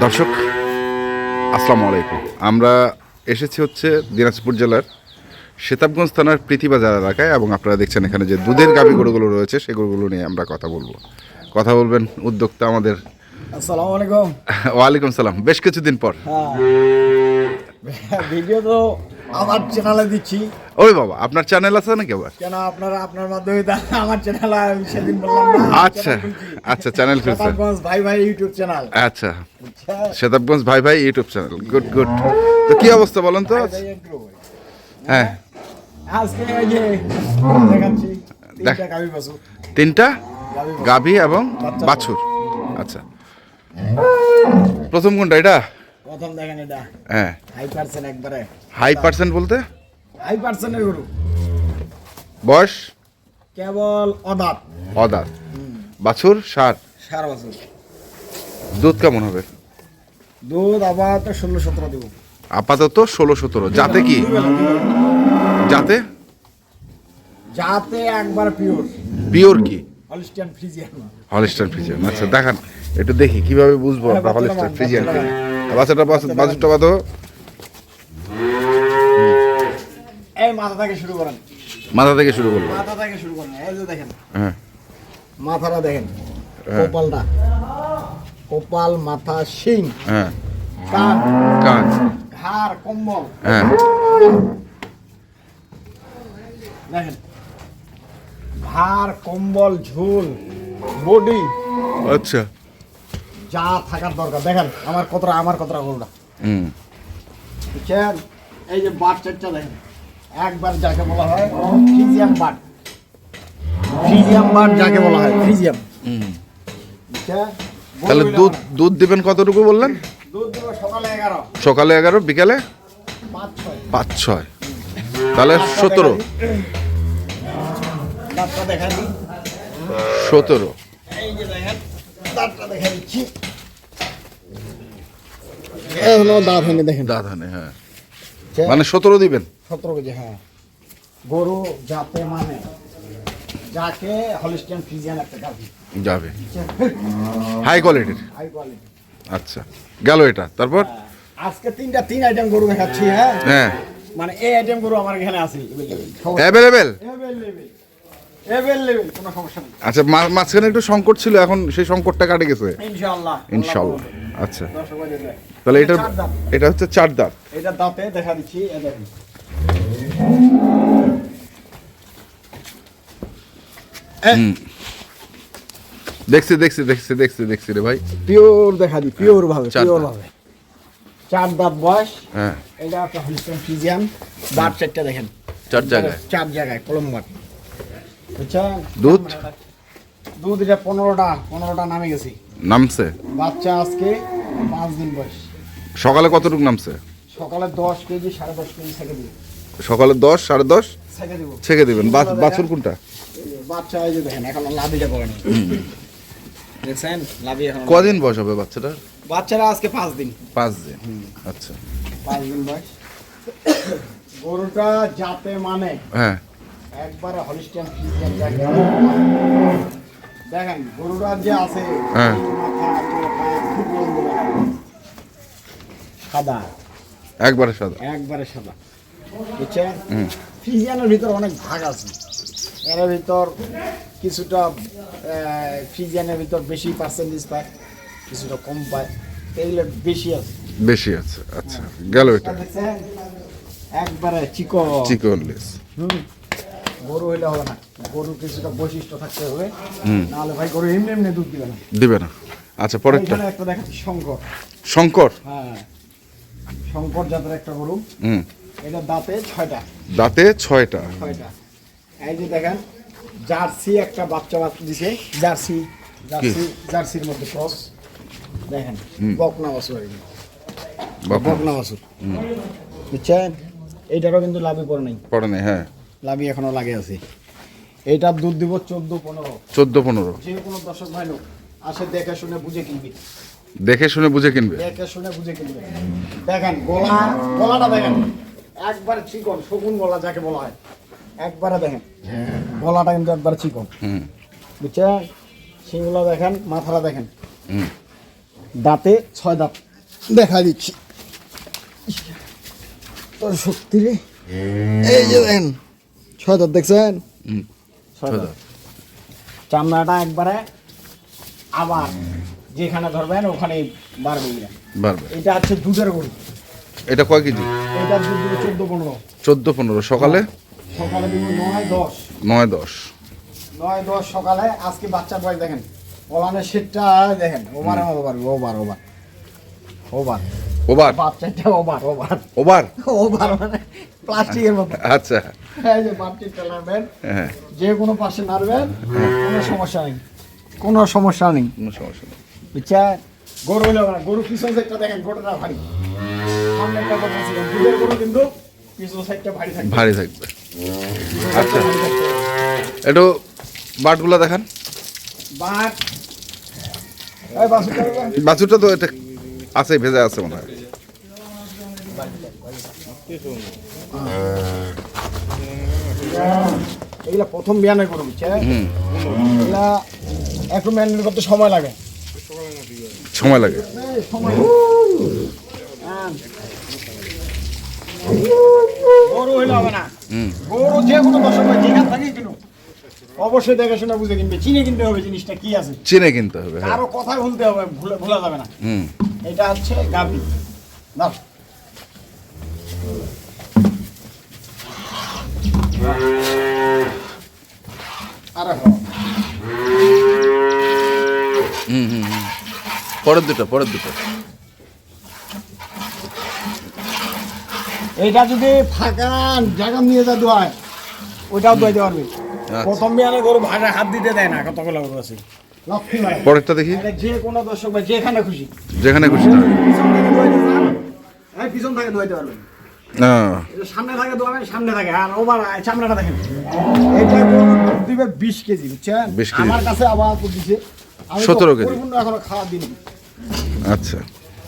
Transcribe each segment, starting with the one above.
দর্শক আসসালামু আলাইকুম। আমরা এসেছি হচ্ছে দিনাজপুর জেলার সেতাবগঞ্জ থানার প্রীতিবাজার এলাকায়, এবং আপনারা দেখছেন এখানে যে দুধের গাভী গরুগুলো রয়েছে সেই গরুগুলো নিয়ে আমরা কথা বলবো। কথা বলবেন উদ্যোক্তা আমাদের। আসসালামু আলাইকুম। ওয়ালাইকুম সালাম। বেশ কিছুদিন পর ভিডিও তো আমার চ্যানেলে দিচ্ছি। ওই বাবা, আপনার চ্যানেল আছে নাকি আবার? কেন আপনার মাধ্যমে তো আমার চ্যানেল সেদিন বললাম না। আচ্ছা আচ্ছা, চ্যানেল খুলছেন। সেতাবগঞ্জ ভাই ভাই ইউটিউব চ্যানেল। আচ্ছা, সেতাবগঞ্জ ভাই ভাই ইউটিউব চ্যানেল। Good good. তো কি অবস্থা বলেন তো? হ্যাঁ, আজকে এই যে দেখাচ্ছি তিনটা গাভী বাছুর। তিনটা গাভী এবং বাছুর। আচ্ছা, প্রথম কোনটা এটা? প্রথম দেখেন এটা হ্যাঁ, হাই পার্সেন্ট একবারে। হাই পার্সেন্ট বলতে হাই পার্সেন্টের গরু, বয়স কেবল অদাঁত। অদাঁত, বাছুর সার। সারা বছর দুধ কেমন হবে? দুধ আবার তো 16-17 দেবো আপাতত 16-17। যাতে কি? যাতে যাতে একবার পিওর পিওর কি? Holstein Friesian. Holstein Friesian. আচ্ছা দেখান, একটু দেখি কিভাবে বুঝবো আমরা হলস্টাইন ফ্রিজিয়ান কি। বাচ্চাটা বাছুরটা বাঁধো। এই মাথা থেকে শুরু করেন। মাথা থেকে শুরু করবো। মাথা থেকে শুরু করেন। এই যে দেখেন হ্যাঁ, মাথাটা দেখেন, হ্যাঁ। কপালটা, কপাল, মাথা, শিং, হ্যাঁ, কান, কান, ঘাড়, কম্বল হ্যাঁ, দেখেন, ঘাড়, কম্বল, ঝুল, বডি আচ্ছা, যা থাকার দরকার। দেখেন আমার কতটা গরুটা, হুম, বুঝছেন? এই যে বাট চারটা দেখেন, একবার যাকে বলা হয় ফ্রিজিয়াম বাট। ফ্রিজিয়াম বাট যাকে বলা হয় ফ্রিজিয়াম, হুম। বুঝছেন? তাহলে দুধ দিবেন কতটুকু বললেন? দুধ দেবো সকালে 11, সকালে 11, বিকালে 5-6। 5-6, তাহলে 17। দাঁতটা দেখা দিই। 17। এই যে দেখেন দাঁতটা দেখা দিচ্ছি। এখনো দাঁত হয়নি দেখেন। দাঁত হানে, হ্যাঁ, মানে 17 দিবেন। 17 কেজি, হ্যাঁ। গরু যাতে মানে যাকে হলিস্টিয়ান ফ্রিজিয়ান একটা গাভী, যাবে হাই কোয়ালিটির। High quality. আচ্ছা, গেল এটা। তারপর আজকে তিন আইটেম গরু দেখাচ্ছি। হ্যাঁ, হ্যাঁ, মানে এই আইটেম গরু আমার এখানে আছে অ্যাভেলেবেল। এভেলেবেল, কোনো সমস্যা নেই। আচ্ছা, মাঝখানে একটু সংকট ছিল, এখন সেই সংকটটা কাটে গেছে ইনশাআল্লাহ ইনশাআল্লাহ। আচ্ছা, দর্শক ভাইদের, তাহলে এটা চার দাঁত। এটা হচ্ছে 4 দাঁত। এটা দাঁতে দেখা দিচ্ছি। এই দেখেন দেখছি রে ভাই। পিওর দেখা দিই, পিওর ভাবে, চার পিওর দাঁত। ভাবে। 4 দাঁত বয়স। হ্যাঁ, এটা একটা হলিস্টিয়ান ফ্রিজিয়ান বাট। চারটা দেখেন, 4 জায়গায়। 4 জায়গায় কলম বাট, বুঝছেন? দুধ এটা 15টা নামে গেছি। নামছে বাচ্চা আজকে 5 দিন বয়স। সকালে কতটুকু নামছে? সকালে 10 কেজি, 10.5 কেজি ছেঁকে দিব। সকালে 10, 10.5 ছেঁকে দিব। ছেঁকে দিবেন। বাছুর কোনটা? বাচ্চা এই যে দেখেন, এখন লাভিটা করেনি, দেখছেন? লাভি এখন কদিন বয়স হবে বাচ্চাটা? বাচ্চারা আজকে 5 দিন। 5 দিন। আচ্ছা, 5 দিন বয়স। গরুটা যাতে মানে হ্যাঁ, একবারে হলিস্টিয়ান ফ্রিজিয়ান যাকে দেখেন, গরুটা যে আছে, হ্যাঁ। মাথা, পা, খুব লম্বা দেখেন। সাদা, একবারে সাদা। একবারে সাদা, বুঝছেন? ফ্রিজিয়ানের ভিতর অনেক ভাগ আছে। এর ভিতর কিছুটা ফ্রিজিয়ানের ভিতর বেশি পার্সেন্টেজ পায়, কিছুটা কম পায়, এগুলো বেশি আছে। বেশি আছে। আচ্ছা, গেল এটা। দেখছেন? একবারে চিকন চিকন লেস। গরু হইলে হবে না, গরু কিছুটা বৈশিষ্ট্য থাকতে হবে, নাহলে ভাই গরু এমনি এমনি দুধ দিবে না। দিবে না। আচ্ছা, পরেরটা এখানে একটা দেখাচ্ছি শঙ্কর। শঙ্কর। হ্যাঁ, শঙ্কর জাতের একটা গরু। হুম, এটা দাঁতে 6টা। দাঁতে 6টা। 6টা। এই যে দেখেন, জার্সি একটা বাচ্চা দিছে। জার্সির মধ্যে ক্রস দেখেন, বকনা বাছুর। বকনা বাছুর, বুঝছেন? এইটারও কিন্তু লাভই পড়ে নাই। পড়ে নাই, হ্যাঁ, লাভি এখনো লাগে আছে। এইটার দুধ দিব 14-15। 14-15। যে কোনো দর্শক ভাই লোক আসে দেখে শুনে বুঝে কিনবে। দেখে শুনে বুঝে কিনবে। দেখে শুনে বুঝে কিনবে। দেখেন গলাটা দেখেন, একবারে চিকন, শগুন গলা যাকে বলা হয়। একবারে দেখেন গলাটা কিন্তু একবারে চিকন, বুঝছেন? সিংগুলো দেখেন, মাথাটা দেখেন, দাঁতে 6 দাঁত। দেখা দিচ্ছি তোর শক্তি রে। এই যে দেখেন 6 দাঁত দেখছেন? 6 দাঁত। চামড়াটা একবারে আবার যেখানে ধরবেন ওখানে বাড়বে। এটা হচ্ছে দুধের গরু। এটা কয় কেজি? এটা দুধ দিবে 14-15। 14-15 সকালে সকালে দিব 9-10। 9-10 9-10 সকালে। আজকে বাচ্চার বয়স দেখেন, ওলানের সেটটা দেখেন, ওভারের মতো পারবে। ওভার বাচ্চাটা ওভার মানে প্লাস্টিকের মতো। আচ্ছা, এই যে বাচ্চাটা নাড়বেন, হ্যাঁ, যে কোনো পাশে নাড়বেন, কোনো সমস্যা নেই। বুঝছেন? গরু হইলো না, গরু পিছন সাইডটা দেখেন, গোটাটা ভারী। সামনে একটা কথা ছিল, দুধের গরু কিন্তু পিছন সাইডটা ভারী থাকবে। আচ্ছা, একটু বাটগুলো দেখান। বাট এই বাছুরটা দেখেন। বাছুরটা তো এটা আছে, ভেজা আছে মনে হয়। এগুলা প্রথম বিয়ানে গরু, বুঝছেন? এগুলা একটু ম্যানেজ করতে সময় লাগে। গরু হইলে হবে না। গরু যে কোনো দর্শক যেখান থেকে কিনো অবশ্যই দেখে শুনে বুঝে কিনবে, চিনে কিনতে হবে জিনিসটা কি আছে, চিনে কিনতে হবে। আরো কথা বলতে হবে, ভোলা যাবে না। এটা হচ্ছে গাভী। দাও আরে পরের দুটো এইটা যদি ফাঁকা জায়গা নিয়ে যা দোয়ায়, ওইটাও দোয়াইতে পারবে। প্রথম বিয়ানে গরু ভাড়া হাত দিতে দেয় না, কতগুলো গরু আছে। পরেরটা দেখি। যে কোনো দর্শক ভাই যেখানে খুশি পিছন থেকে দোয়াইতে পারবেন। সামনে থাকে দোয়াবেন, সামনে থাকে। আর ওভার চামড়াটা দেখেন, এটা গরু দুধ দিবে 20 কেজি, বুঝছেন? 20 কেজি। আমার কাছে আবার দিছে 17 কেজি। পরিপূর্ণ এখনো খাওয়া দিইনি। আচ্ছা,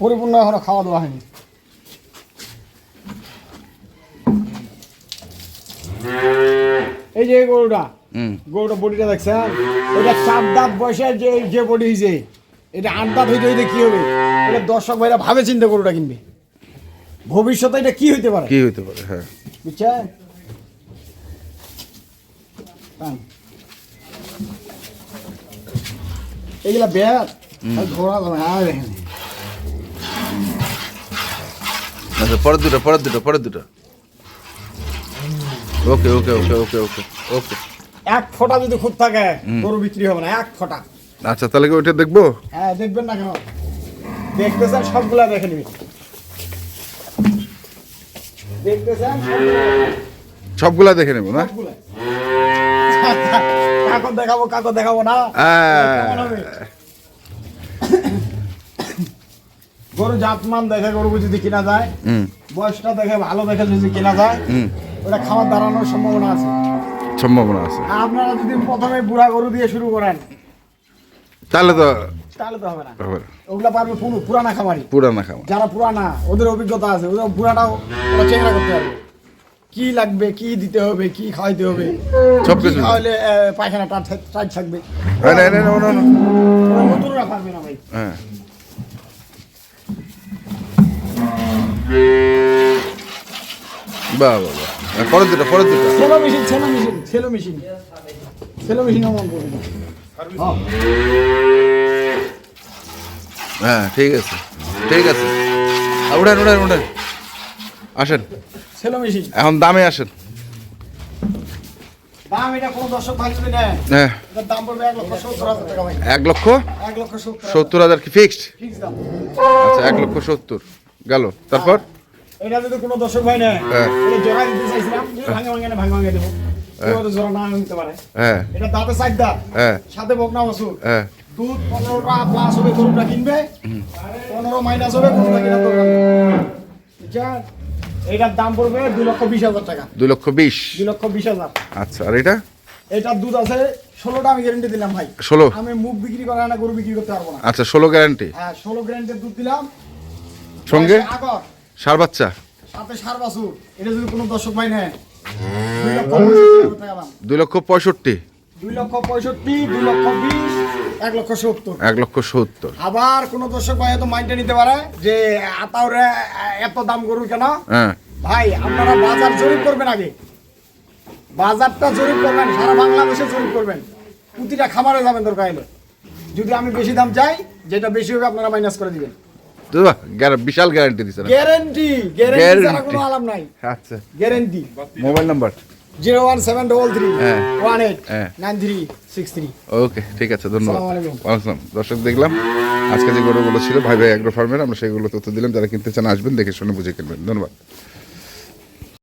পরিপূর্ণ এখনো খাওয়া দেওয়া হয়নি। এই যে গরুটা বডিটা দেখছেন, এটা 4 দাঁত বয়সে যে বডি হয়েছে, এটা 8 দাঁত হইতে কি হবে? এটা দর্শক ভাইরা ভাবে চিন্তা গরুটা কিনবে, ভবিষ্যতে এটা কি হইতে পারে। হ্যাঁ, বুঝছেন? এগুলা বেয়ার ঘোরা যাবে। আর দেখেন আচ্ছা, পরের দুটো। ওকে। এক ফোঁটা যদি খুদ থাকে গরু বিক্রি হবে না, এক ফোঁটা। আচ্ছা, তাহলে কি ওইটা দেখবো? হ্যাঁ, দেখবেন না কেন? দেখতে চান সবগুলা দেখে নিবি। দেখতে চান সবগুলা দেখে নেবো না? সবগুলা। কাকো দেখাবো না। কেমন হবে? গরু জাতমান দেখে গরু যদি কিনা যায়, বয়সটা দেখে ভালো দেখে যদি কিনা যায়, ওটা খাবার দাঁড়ানোর সম্ভাবনা আছে। আপনারা যদি প্রথমে বুড়া গরু দিয়ে শুরু করেন, তাহলে তো হবে না। ওগুলা পারবে পুরানা খামারি, যারা পুরানা, ওদের অভিজ্ঞতা আছে, ওদের বুড়াটাও ওরা চেহারা করতে পারবে, কি লাগবে, কি দিতে হবে, কি খাওয়াইতে হবে, সবকিছু খাওয়াইলে পায়খানাটা টাইট থাকবে। নতুনরা পারবে না ভাই। পরের দুটো। সেলো মেশিন অমন করবে। হ্যাঁ, ঠিক আছে। উঠেন, আসেন। সেলো মেশিন এখন দামে আসেন। দাম এটা কোন দর্শক ভাই যদি নেয়, হ্যাঁ, এটার দাম পড়বে 1,70,000 টাকা ভাই। 1,70,000 কি ফিক্সড? ফিক্স দাম। আচ্ছা, 1,70,000 গেল। তারপর এটা যদি কোনো দর্শক ভাই নেয়, এটা জোড়া দিতে চাইছিলাম, ভাঙা দেবো। জোড়া না নিতে পারে। এটা দাঁতে 4 দাঁত, সাথে বকনা বাছুর, দুধ 15টা প্লাস হবে, গরুটা কিনবে 15 মাইনাস হবে, গরুটা কিনা দরকার নেই। বুঝছেন? এটার দাম পড়বে 2,20,000 টাকা। 2,20,000। আচ্ছা, আর এটার দুধ আছে 16টা, আমি গ্যারান্টি দিলাম ভাই। 16? আমি মুখ বিক্রি করা না, গরু বিক্রি করতে পারবো না। আচ্ছা, 16 গ্যারান্টি। হ্যাঁ, 16 গ্যারান্টির দুধ দিলাম, সঙ্গে আগর সার বাচ্চা, সাথে সার বাছুর। এটা যদি কোনো দর্শক ভাই নেয়, 2,65,000 টাকা দাম। 2,65,000। 2,65,000, 2,20,000, 1,70,000। 1,70,000। আবার কোন দর্শক ভাই হয়তো মাইন্ডে নিতে পারে যে আতাউরে এত দাম গরুর কেন? হ্যাঁ ভাই আপনারা বাজার জরিপ করবেন আগে, বাজারটা জরিপ করবেন, সারা বাংলাদেশে জরিপ করবেন, প্রতিটা খামারে যাবেন দরকার হলে। যদি আমি বেশি দাম চাই, যেটা বেশি হবে আপনারা মাইনাস করে দিবেন। তো বিশাল গ্যারান্টি দিছে না? গ্যারান্টি, গ্যারান্টি ছাড়া কোনো আলাম নাই। আচ্ছা, গ্যারান্টি। মোবাইল নাম্বার 01733 হ্যাঁ। 18 হ্যাঁ। 9363। ওকে, ঠিক আছে, ধন্যবাদ। আসসালামু আলাইকুম। ওয়ালাইকুম আসসালাম। দর্শক, দেখলাম আজকে যে গরুগুলো ছিল ভাই ভাই অ্যাগ্রো ফার্মের, আমরা সেগুলো তথ্য দিলাম। যারা কিনতে চান আসবেন, দেখে শুনে বুঝে কিনবেন। ধন্যবাদ।